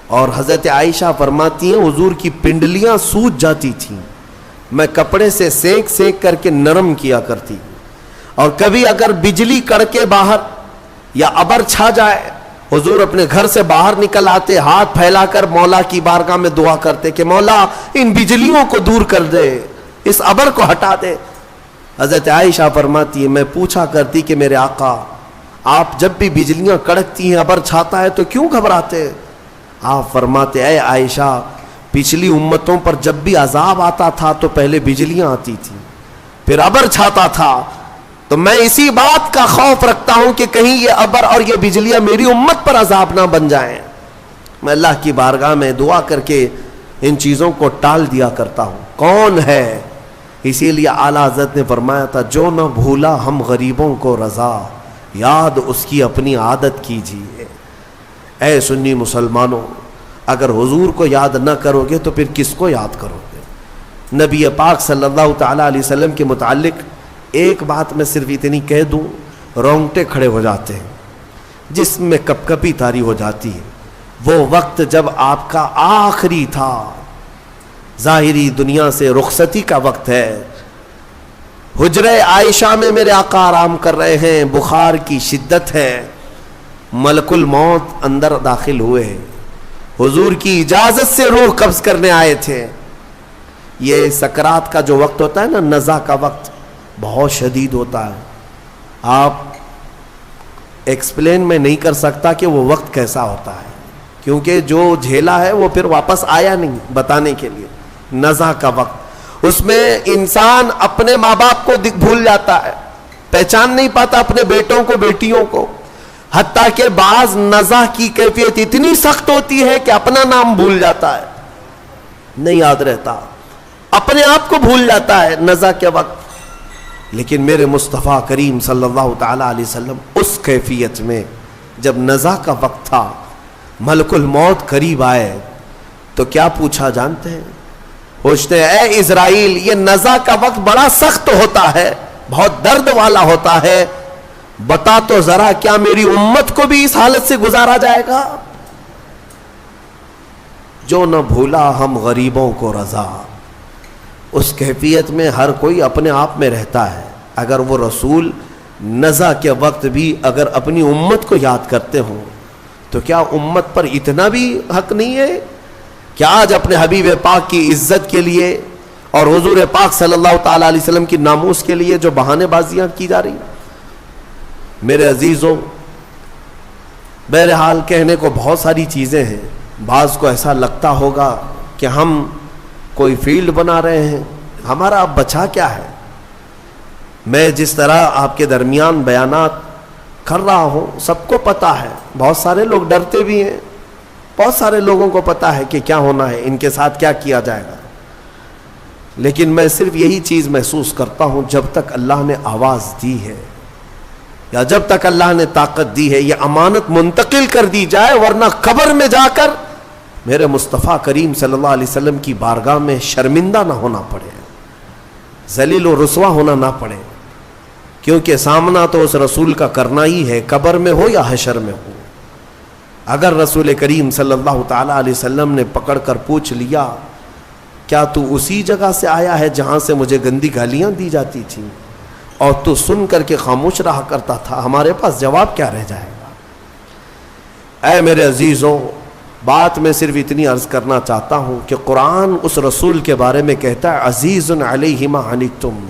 اور حضرت عائشہ فرماتی ہیں حضور کی پنڈلیاں سوج جاتی تھیں، میں کپڑے سے سینک سینک کر کے نرم کیا کرتی. اور کبھی اگر بجلی کڑکے باہر یا ابر چھا جائے حضور اپنے گھر سے باہر نکل آتے، ہاتھ پھیلا کر مولا کی بارگاہ میں دعا کرتے کہ مولا ان بجلیوں کو دور کر دے، اس ابر کو ہٹا دے. حضرت عائشہ فرماتی ہے میں پوچھا کرتی کہ میرے آقا آپ جب بھی بجلیاں کڑکتی ہیں ابر چھاتا ہے تو کیوں گھبراتے؟ آپ فرماتے اے عائشہ پچھلی امتوں پر جب بھی عذاب آتا تھا تو پہلے بجلیاں آتی تھی پھر ابر چھاتا تھا، تو میں اسی بات کا خوف رکھتا ہوں کہ کہیں یہ ابر اور یہ بجلیاں میری امت پر عذاب نہ بن جائیں. میں اللہ کی بارگاہ میں دعا کر کے ان چیزوں کو ٹال دیا کرتا ہوں. کون ہے؟ اسی لیے اعلیٰ حضرت نے فرمایا تھا جو نہ بھولا ہم غریبوں کو رضا، یاد اس کی اپنی عادت کیجیے. اے سنی مسلمانوں، اگر حضور کو یاد نہ کرو گے تو پھر کس کو یاد کرو گے؟ نبی پاک صلی اللہ تعالیٰ علیہ وسلم کے متعلق ایک بات میں صرف اتنی کہہ دوں، رونگٹے کھڑے ہو جاتے ہیں، جسم میں کپ کپی طاری ہو جاتی ہے. وہ وقت جب آپ کا آخری تھا، ظاہری دنیا سے رخصتی کا وقت ہے، حجرہ عائشہ میں میرے آقا آرام کر رہے ہیں، بخار کی شدت ہے، ملک الموت اندر داخل ہوئے، حضور کی اجازت سے روح قبض کرنے آئے تھے. یہ سکرات کا جو وقت ہوتا ہے نا، نزع کا وقت بہت شدید ہوتا ہے. آپ ایکسپلین میں نہیں کر سکتا کہ وہ وقت کیسا ہوتا ہے، کیونکہ جو جھیلا ہے وہ پھر واپس آیا نہیں بتانے کے لیے. نزع کا وقت، اس میں انسان اپنے ماں باپ کو بھول جاتا ہے، پہچان نہیں پاتا اپنے بیٹوں کو بیٹیوں کو، حتیٰ کہ بعض نزع کی کیفیت اتنی سخت ہوتی ہے کہ اپنا نام بھول جاتا ہے، نہیں یاد رہتا، اپنے آپ کو بھول جاتا ہے نزع کے وقت. لیکن میرے مصطفیٰ کریم صلی اللہ تعالیٰ علیہ وسلم اس کیفیت میں جب نزع کا وقت تھا، ملک الموت قریب آئے تو کیا پوچھا جانتے ہیں؟ پوچھتے ہیں اے اسرائیل یہ نزع کا وقت بڑا سخت ہوتا ہے، بہت درد والا ہوتا ہے. بتا تو ذرا کیا میری امت کو بھی اس حالت سے گزارا جائے گا؟ جو نہ بھولا ہم غریبوں کو رضا. اس کیفیت میں ہر کوئی اپنے آپ میں رہتا ہے. اگر وہ رسول نزا کے وقت بھی اگر اپنی امت کو یاد کرتے ہوں تو کیا امت پر اتنا بھی حق نہیں ہے کہ آج اپنے حبیب پاک کی عزت کے لیے اور حضور پاک صلی اللہ تعالی علیہ وسلم کی ناموس کے لیے جو بہانے بازیاں کی جا رہی؟ میرے عزیزوں، بہرحال کہنے کو بہت ساری چیزیں ہیں. بعض کو ایسا لگتا ہوگا کہ ہم کوئی فیلڈ بنا رہے ہیں، ہمارا اب بچا کیا ہے. میں جس طرح آپ کے درمیان بیانات کر رہا ہوں سب کو پتا ہے. بہت سارے لوگ ڈرتے بھی ہیں، بہت سارے لوگوں کو پتا ہے کہ کیا ہونا ہے، ان کے ساتھ کیا کیا جائے گا. لیکن میں صرف یہی چیز محسوس کرتا ہوں، جب تک اللہ نے آواز دی ہے یا جب تک اللہ نے طاقت دی ہے یہ امانت منتقل کر دی جائے، ورنہ قبر میں جا کر میرے مصطفیٰ کریم صلی اللہ علیہ وسلم کی بارگاہ میں شرمندہ نہ ہونا پڑے، ذلیل و رسوا ہونا نہ پڑے. کیونکہ سامنا تو اس رسول کا کرنا ہی ہے، قبر میں ہو یا حشر میں ہو. اگر رسول کریم صلی اللہ تعالی علیہ وسلم نے پکڑ کر پوچھ لیا کیا تو اسی جگہ سے آیا ہے جہاں سے مجھے گندی گالیاں دی جاتی تھیں اور تو سن کر کے خاموش رہا کرتا تھا، ہمارے پاس جواب کیا رہ جائے گا؟ اے میرے عزیزوں، بات میں صرف اتنی عرض کرنا چاہتا ہوں کہ قرآن اس رسول کے بارے میں کہتا ہے عزیز علیہ ما عنتم.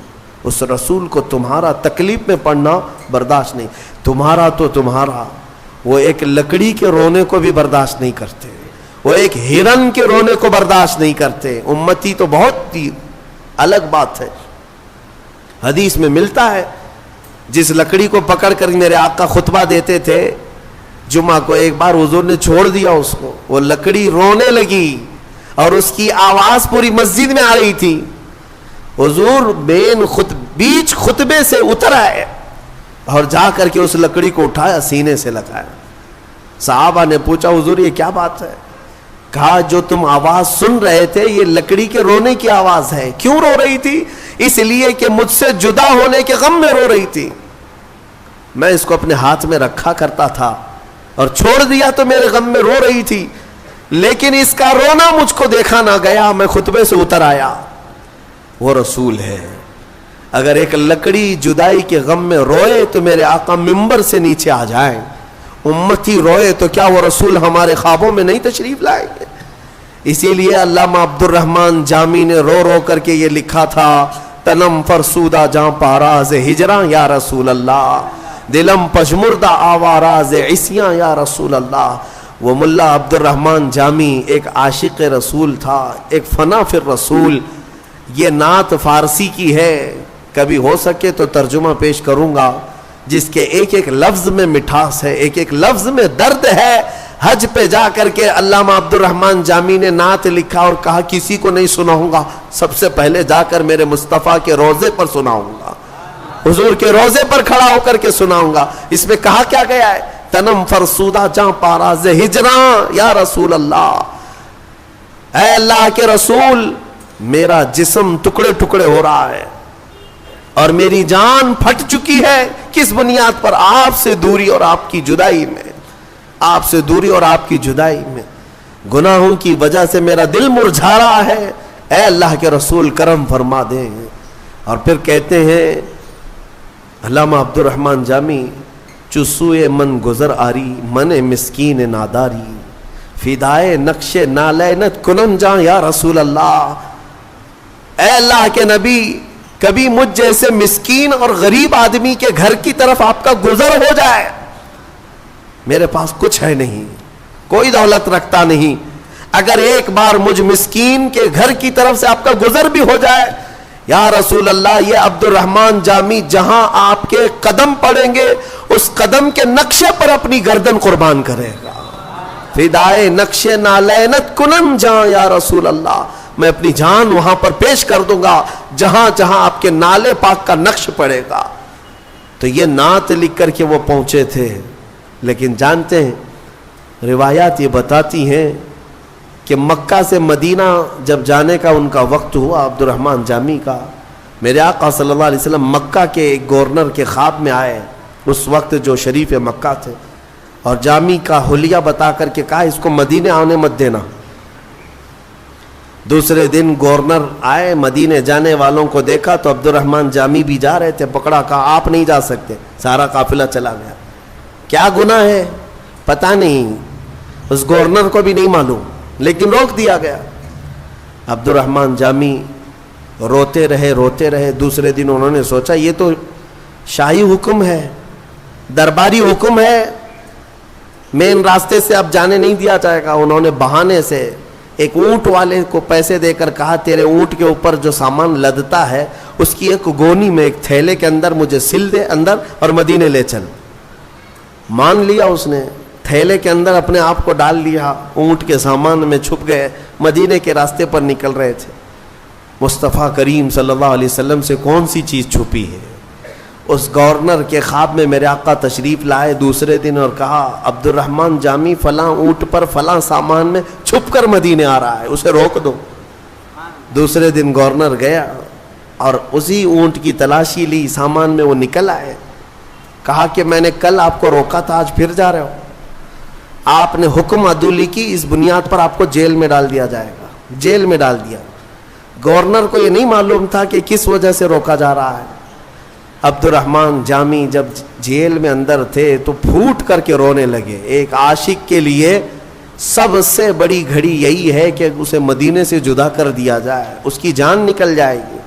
اس رسول کو تمہارا تکلیف میں پڑنا برداشت نہیں. تمہارا تو تمہارا، وہ ایک لکڑی کے رونے کو بھی برداشت نہیں کرتے، وہ ایک ہرن کے رونے کو برداشت نہیں کرتے. امتی تو بہت ہی الگ بات ہے. حدیث میں ملتا ہے جس لکڑی کو پکڑ کر میرے آقا خطبہ دیتے تھے جمعہ کو، ایک بار حضور نے چھوڑ دیا اس کو، وہ لکڑی رونے لگی اور اس کی آواز پوری مسجد میں آ رہی تھی. حضور بیچ خطبے سے اتر آئے اور جا کر کے اس لکڑی کو اٹھایا، سینے سے لگایا. صحابہ نے پوچھا حضور یہ کیا بات ہے؟ کہا جو تم آواز سن رہے تھے یہ لکڑی کے رونے کی آواز ہے. کیوں رو رہی تھی؟ اس لیے کہ مجھ سے جدا ہونے کے غم میں رو رہی تھی. میں اس کو اپنے ہاتھ میں رکھا کرتا تھا اور چھوڑ دیا تو میرے غم میں رو رہی تھی، لیکن اس کا رونا مجھ کو دیکھا نہ گیا، میں خطبے سے اتر آیا. وہ رسول ہے. اگر ایک لکڑی جدائی کے غم میں روئے تو میرے آقا ممبر سے نیچے آ جائیں. امتی روئے تو کیا وہ رسول ہمارے خوابوں میں نہیں تشریف لائیں گے؟ اسی لیے علامہ عبد الرحمن جامی نے رو رو کر کے یہ لکھا تھا تنم فرسودہ جاں پاراز ہجراں یا رسول اللہ، دلم پشمردہ آواراز عصیاں یا رسول اللہ. وہ ملا عبد الرحمن جامی ایک عاشق رسول تھا، ایک فنا فی الرسول. یہ نعت فارسی کی ہے، کبھی ہو سکے تو ترجمہ پیش کروں گا، جس کے ایک ایک لفظ میں مٹھاس ہے، ایک ایک لفظ میں درد ہے. حج پہ جا کر کے علامہ عبد الرحمن جامی نے نعت لکھا اور کہا کسی کو نہیں سناؤں گا، سب سے پہلے جا کر میرے مصطفیٰ کے روضے پر سناؤں گا، حضور کے روضے پر کھڑا ہو کر کے سناؤں گا. اس میں کہا کیا گیا ہے؟ تنم فرسودہ جاں پاراز ہجراں یا رسول اللہ. اے اللہ کے رسول، میرا جسم ٹکڑے ٹکڑے ہو رہا ہے اور میری جان پھٹ چکی ہے. کس بنیاد پر؟ آپ سے دوری اور آپ کی جدائی میں، آپ سے دوری اور آپ کی جدائی میں. گناہوں کی وجہ سے میرا دل مرجھا رہا ہے، اے اللہ کے رسول کرم فرما دیں. اور پھر کہتے ہیں علامہ عبد الرحمن جامی، چسوئے من گزر آری من مسکین ناداری، فدائے نقش نالینت کنن جاں یا رسول اللہ. اے اللہ کے نبی، کبھی مجھ جیسے مسکین اور غریب آدمی کے گھر کی طرف آپ کا گزر ہو جائے. میرے پاس کچھ ہے نہیں، کوئی دولت رکھتا نہیں، اگر ایک بار مجھ مسکین کے گھر کی طرف سے آپ کا گزر بھی ہو جائے یا رسول اللہ، یہ عبد الرحمن جامی جہاں آپ کے قدم پڑیں گے اس قدم کے نقشے پر اپنی گردن قربان کرے گا. فدائے نقش نالینت کنن جاں یا رسول اللہ، میں اپنی جان وہاں پر پیش کر دوں گا جہاں جہاں آپ کے نالے پاک کا نقش پڑے گا. تو یہ نعت لکھ کر کے وہ پہنچے تھے. لیکن جانتے ہیں روایات یہ بتاتی ہیں کہ مکہ سے مدینہ جب جانے کا ان کا وقت ہوا عبد الرحمن جامی کا، میرے آقا صلی اللہ علیہ وسلم مکہ کے ایک گورنر کے خواب میں آئے، اس وقت جو شریف مکہ تھے، اور جامی کا حلیہ بتا کر کے کہا اس کو مدینے آنے مت دینا۔ دوسرے دن گورنر آئے، مدینے جانے والوں کو دیکھا تو عبد الرحمن جامی بھی جا رہے تھے، پکڑا، کہا آپ نہیں جا سکتے۔ سارا قافلہ چلا گیا۔ کیا گناہ ہے پتہ نہیں، اس گورنر کو بھی نہیں معلوم، لیکن روک دیا گیا۔ عبد الرحمن جامی روتے رہے۔ دوسرے دن انہوں نے سوچا یہ تو شاہی حکم ہے، درباری حکم ہے، مین راستے سے اب جانے نہیں دیا جائے گا۔ انہوں نے بہانے سے ایک اونٹ والے کو پیسے دے کر کہا تیرے اونٹ کے اوپر جو سامان لدتا ہے اس کی ایک گونی میں ایک تھیلے کے اندر مجھے سل دے اندر اور مدینے لے چل۔ مان لیا اس نے، تھیلے کے اندر اپنے آپ کو ڈال لیا، اونٹ کے سامان میں چھپ گئے، مدینے کے راستے پر نکل رہے تھے۔ مصطفیٰ کریم صلی اللہ علیہ وسلم سے کون سی چیز چھپی ہے؟ اس گورنر کے خواب میں میرے آقا تشریف لائے دوسرے دن اور کہا عبد الرحمن جامی فلاں اونٹ پر فلاں سامان میں چھپ کر مدینے آ رہا ہے، اسے روک دو۔ دوسرے دن گورنر گیا اور اسی اونٹ کی تلاشی لی، سامان میں وہ نکل آئے۔ کہا کہ میں نے کل آپ کو روکا تھا، آج پھر جا رہے ہو۔ آپ نے حکم عدولی کی، اس بنیاد پر آپ کو جیل میں ڈال دیا جائے گا۔ جیل میں ڈال دیا۔ گورنر کو یہ نہیں معلوم تھا کہ کس وجہ سے روکا جا رہا ہے۔ عبد الرحمن جامی جب جیل میں اندر تھے تو پھوٹ کر کے رونے لگے۔ ایک عاشق کے لیے سب سے بڑی گھڑی یہی ہے کہ اسے مدینے سے جدا کر دیا جائے، اس کی جان نکل جائے گی۔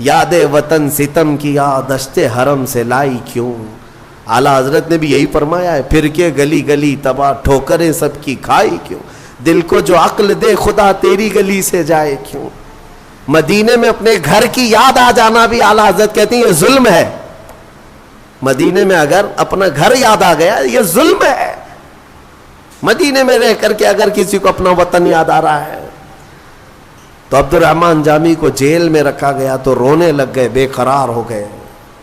یاد وطن ستم کی دشت حرم سے لائی کیوں، اعلیٰ حضرت نے بھی یہی فرمایا ہے، پھر کے گلی گلی تباہ ٹھوکریں سب کی کھائی کیوں، دل کو جو عقل دے خدا تیری گلی سے جائے کیوں۔ مدینے میں اپنے گھر کی یاد آ جانا بھی اعلیٰ حضرت کہتی ہیں یہ ظلم ہے۔ مدینے میں اگر اپنا گھر یاد آ گیا یہ ظلم ہے۔ مدینے میں رہ کر کے اگر کسی کو اپنا وطن یاد آ رہا ہے تو عبد الرحمن جامی کو جیل میں رکھا گیا تو رونے لگ گئے، بے قرار ہو گئے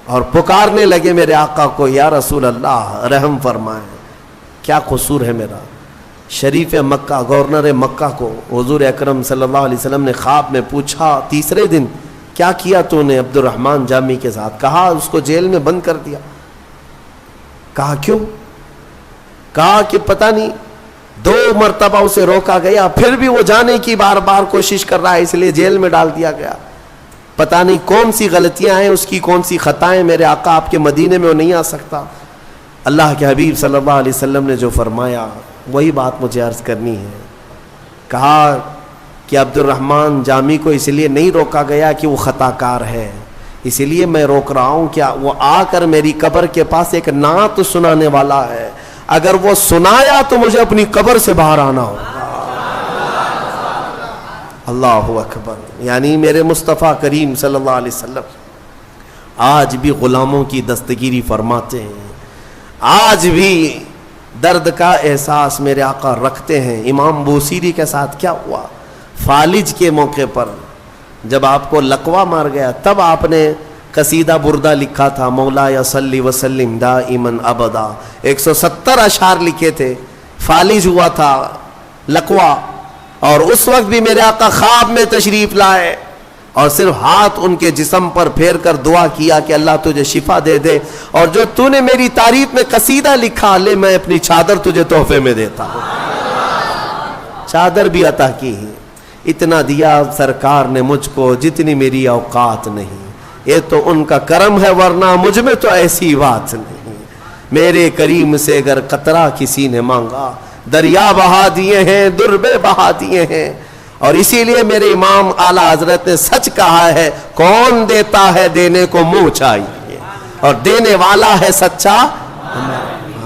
اور پکارنے لگے میرے آقا کو، یا رسول اللہ رحم فرمائیں، کیا قصور ہے میرا۔ شریف مکہ گورنر مکہ کو حضور اکرم صلی اللہ علیہ وسلم نے خواب میں پوچھا تیسرے دن کیا کیا تو نے عبد الرحمن جامی کے ساتھ؟ کہا اس کو جیل میں بند کر دیا۔ کہا کیوں؟ کہا کہ پتہ نہیں 2 مرتبہ اسے روکا گیا، پھر بھی وہ جانے کی بار بار کوشش کر رہا ہے، اس لیے جیل میں ڈال دیا گیا۔ پتہ نہیں کون سی غلطیاں ہیں اس کی، کون سی خطائیں، میرے آقا آپ کے مدینے میں وہ نہیں آ سکتا۔ اللہ کے حبیب صلی اللہ علیہ وسلم نے جو فرمایا وہی بات مجھے عرض کرنی ہے۔ کہا کہ عبد الرحمن جامی کو اس لیے نہیں روکا گیا کہ وہ خطا کار ہے، اس لیے میں روک رہا ہوں کہ وہ آ کر میری قبر کے پاس ایک نعت سنانے والا ہے، اگر وہ سنایا تو مجھے اپنی قبر سے باہر آنا ہوگا۔ اللہ اکبر۔ یعنی میرے مصطفیٰ کریم صلی اللہ علیہ وسلم آج بھی غلاموں کی دستگیری فرماتے ہیں، آج بھی درد کا احساس میرے آقا رکھتے ہیں۔ امام بوسیری کے ساتھ کیا ہوا؟ فالج کے موقع پر جب آپ کو لقوہ مار گیا تب آپ نے قصیدہ بردہ لکھا تھا، مولا یا صلی وسلم دائما ابدا، 170 اشعار لکھے تھے۔ فالج ہوا تھا لقوہ، اور اس وقت بھی میرے آقا خواب میں تشریف لائے اور صرف ہاتھ ان کے جسم پر پھیر کر دعا کیا کہ اللہ تجھے شفا دے دے، اور جو تو نے میری تعریف میں قصیدہ لکھا لے میں اپنی چادر تجھے تحفے میں دیتا ہوں۔ چادر بھی عطا کی ہے، اتنا دیا سرکار نے مجھ کو جتنی میری اوقات نہیں، یہ تو ان کا کرم ہے ورنہ مجھ میں تو ایسی بات نہیں۔ میرے کریم سے اگر قطرہ کسی نے مانگا دریا بہا دیے ہیں، دربے بہا دیے ہیں، اور اسی لیے میرے امام اعلیٰ حضرت نے سچ کہا ہے، کون دیتا ہے دینے کو منہ چاہیے، اور دینے والا ہے سچا۔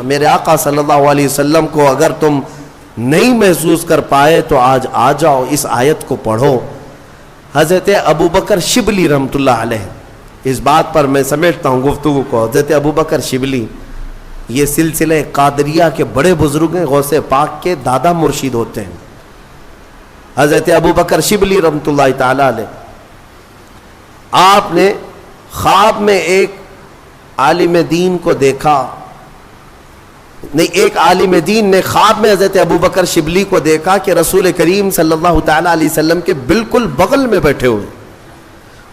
میرے آقا صلی اللہ علیہ وسلم کو اگر تم نہیں محسوس کر پائے تو آج آ جاؤ، اس آیت کو پڑھو۔ حضرت ابوبکر شبلی رحمۃ اللہ علیہ، اس بات پر میں سمیٹتا ہوں گفتگو کو، حضرت ابوبکر شبلی یہ سلسلہ قادریہ کے بڑے بزرگ ہیں، غوث پاک کے دادا مرشد ہوتے ہیں۔ حضرت ابوبکر شبلی رحمۃ اللہ تعالی علیہ، آپ نے خواب میں ایک عالم دین کو دیکھا، نہیں ایک عالم دین نے خواب میں حضرت ابوبکر شبلی کو دیکھا کہ رسول کریم صلی اللہ تعالی علیہ وسلم کے بالکل بغل میں بیٹھے ہوئے،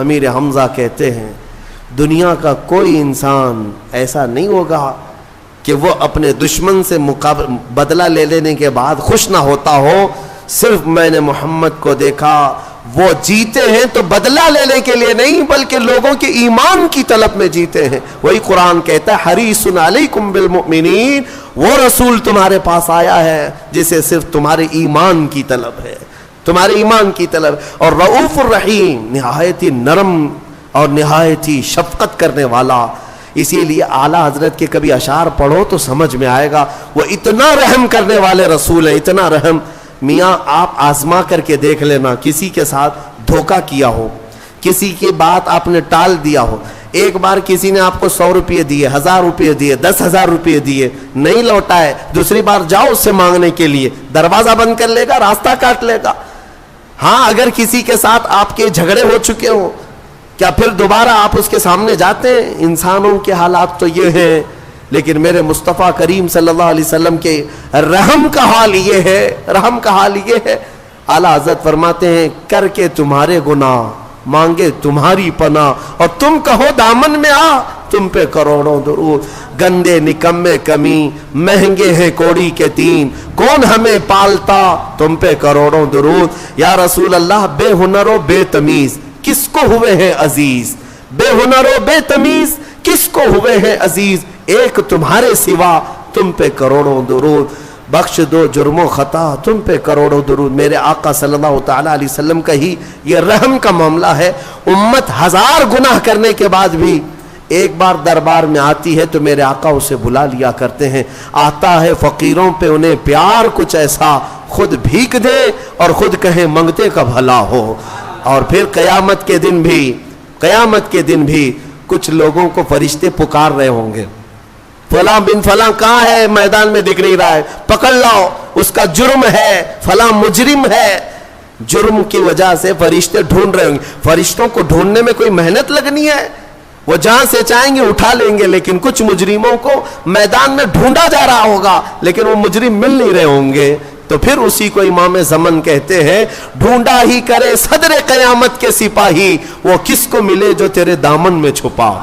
امیر حمزہ کہتے ہیں دنیا کا کوئی انسان ایسا نہیں ہوگا کہ وہ اپنے دشمن سے بدلہ لے لینے کے بعد خوش نہ ہوتا ہو. صرف میں نے محمد کو دیکھا وہ جیتے ہیں تو بدلہ لینے کے لیے نہیں بلکہ لوگوں کے ایمان کی طلب میں جیتے ہیں. وہی قرآن کہتا ہے حریص علیکم بالمؤمنین, وہ رسول تمہارے پاس آیا ہے جسے صرف تمہارے ایمان کی طلب ہے, تمہارے ایمان کی طلب. اور رؤوف الرحیم, نہایت ہی نرم اور نہایت ہی شفقت کرنے والا. اسی لیے اعلیٰ حضرت کے کبھی اشعار پڑھو تو سمجھ میں آئے گا وہ اتنا رحم کرنے والے رسول ہیں, اتنا رحم. میاں آپ آزما کر کے دیکھ لینا, کسی کے ساتھ دھوکہ کیا ہو, کسی کی بات آپ نے ٹال دیا ہو, ایک بار کسی نے آپ کو 100 روپے دیے, 1000 روپے دیے, 10,000 روپے دیے, نہیں لوٹائے, دوسری بار جاؤ اس سے مانگنے کے لیے, دروازہ بند کر لے گا, راستہ کاٹ لے گا. ہاں اگر کسی کے ساتھ آپ کے جھگڑے ہو چکے ہوں, کیا پھر دوبارہ آپ اس کے سامنے جاتے ہیں؟ انسانوں کے حالات تو یہ ہیں, لیکن میرے مصطفیٰ کریم صلی اللہ علیہ وسلم کے رحم کا حال یہ ہے, رحم کا حال یہ ہے. اعلیٰ حضرت فرماتے ہیں کر کے تمہارے گناہ مانگے تمہاری پناہ, اور تم کہو دامن میں آ, تم پہ کروڑوں درود. گندے نکمے کمی مہنگے ہیں کوڑی کے تین, کون ہمیں پالتا, تم پہ کروڑوں درود. یا رسول اللہ بے ہنر و بے تمیز کس کو ہوئے ہیں عزیز, بے ہنر و بے تمیز کس کو ہوئے ہیں عزیز, ایک تمہارے سوا تم پہ کروڑوں درود. بخش دو جرم و خطا تم پہ کروڑوں درود. میرے آقا صلی اللہ تعالیٰ علیہ وسلم کا ہی یہ رحم کا معاملہ ہے. امت 1000 گناہ کرنے کے بعد بھی ایک بار دربار میں آتی ہے تو میرے آقا اسے بلا لیا کرتے ہیں. آتا ہے فقیروں پہ انہیں پیار کچھ ایسا, خود بھیک دے اور خود کہیں منگتے کا بھلا ہو. اور پھر قیامت کے دن بھی کچھ لوگوں کو فرشتے پکار رہے ہوں گے, فلاں بن فلاں کہاں ہے, میدان میں دکھ نہیں رہا ہے, پکڑ لاؤ, اس کا جرم ہے, فلاں مجرم ہے. جرم کی وجہ سے فرشتے ڈھونڈ رہے ہوں گے. فرشتوں کو ڈھونڈنے میں کوئی محنت لگنی ہے, وہ جہاں سے چاہیں گے اٹھا لیں گے. لیکن کچھ مجرموں کو میدان میں ڈھونڈا جا رہا ہوگا لیکن وہ مجرم مل نہیں رہے ہوں گے. تو پھر اسی کو امام زمن کہتے ہیں ڈھونڈا ہی کرے صدر قیامت کے سپاہی, وہ کس کو ملے جو تیرے دامن میں چھپا ہو.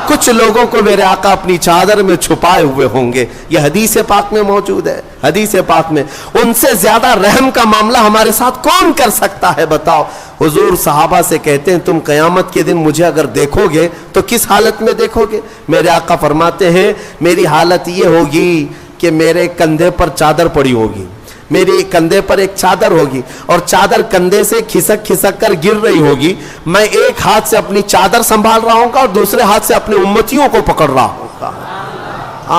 کچھ لوگوں کو میرے آقا اپنی چادر میں چھپائے ہوئے ہوں گے. یہ حدیث پاک میں موجود ہے, حدیث پاک میں. ان سے زیادہ رحم کا معاملہ ہمارے ساتھ کون کر سکتا ہے بتاؤ. حضور صحابہ سے کہتے ہیں تم قیامت کے دن مجھے اگر دیکھو گے تو کس حالت میں دیکھو گے؟ میرے آقا فرماتے ہیں میری حالت یہ ہوگی کہ میرے کندھے پر چادر پڑی ہوگی, میری کندھے پر ایک چادر ہوگی اور چادر کندھے سے کھسک کھسک کر گر رہی ہوگی. میں ایک ہاتھ سے اپنی چادر سنبھال رہا ہوں گا اور دوسرے ہاتھ سے اپنے امتیوں کو پکڑ رہا ہوں گا.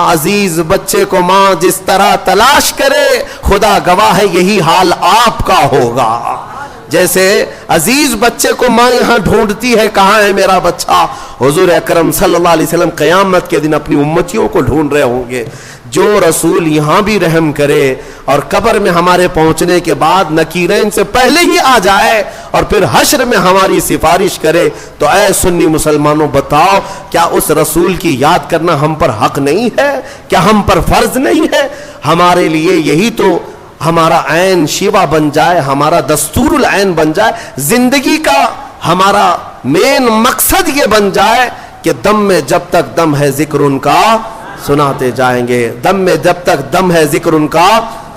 عزیز بچے کو ماں جس طرح تلاش کرے خدا گواہ ہے یہی حال آپ کا ہوگا. جیسے عزیز بچے کو ماں یہاں ڈھونڈتی ہے کہاں ہے میرا بچہ, حضور اکرم صلی اللہ علیہ وسلم قیامت کے دن اپنی امتیوں کو ڈھونڈ رہے ہوں گے. جو رسول یہاں بھی رحم کرے اور قبر میں ہمارے پہنچنے کے بعد نکیرین سے پہلے ہی آ جائے اور پھر حشر میں ہماری سفارش کرے, تو اے سنی مسلمانوں بتاؤ کیا اس رسول کی یاد کرنا ہم پر حق نہیں ہے؟ کیا ہم پر فرض نہیں ہے؟ ہمارے لیے یہی تو ہمارا عین شیوا بن جائے, ہمارا دستور العین بن جائے, زندگی کا ہمارا مین مقصد یہ بن جائے کہ دم میں جب تک دم ہے ذکر ان کا سناتے جائیں گے, دم میں جب تک دم ہے ذکر ان کا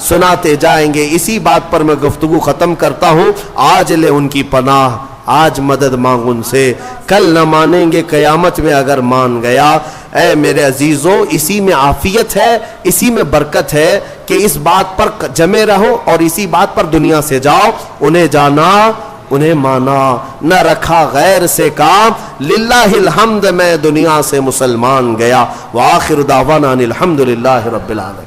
سناتے جائیں گے. اسی بات پر میں گفتگو ختم کرتا ہوں. آج لے ان کی پناہ, آج مدد مانگ ان سے, کل نہ مانیں گے قیامت میں اگر مان گیا. اے میرے عزیزوں اسی میں عافیت ہے, اسی میں برکت ہے کہ اس بات پر جمے رہو اور اسی بات پر دنیا سے جاؤ. انہیں جانا انہیں مانا, نہ رکھا غیر سے کام, للہ الحمد میں دنیا سے مسلمان گیا. وآخر دعوانا الحمدللہ رب العالمین.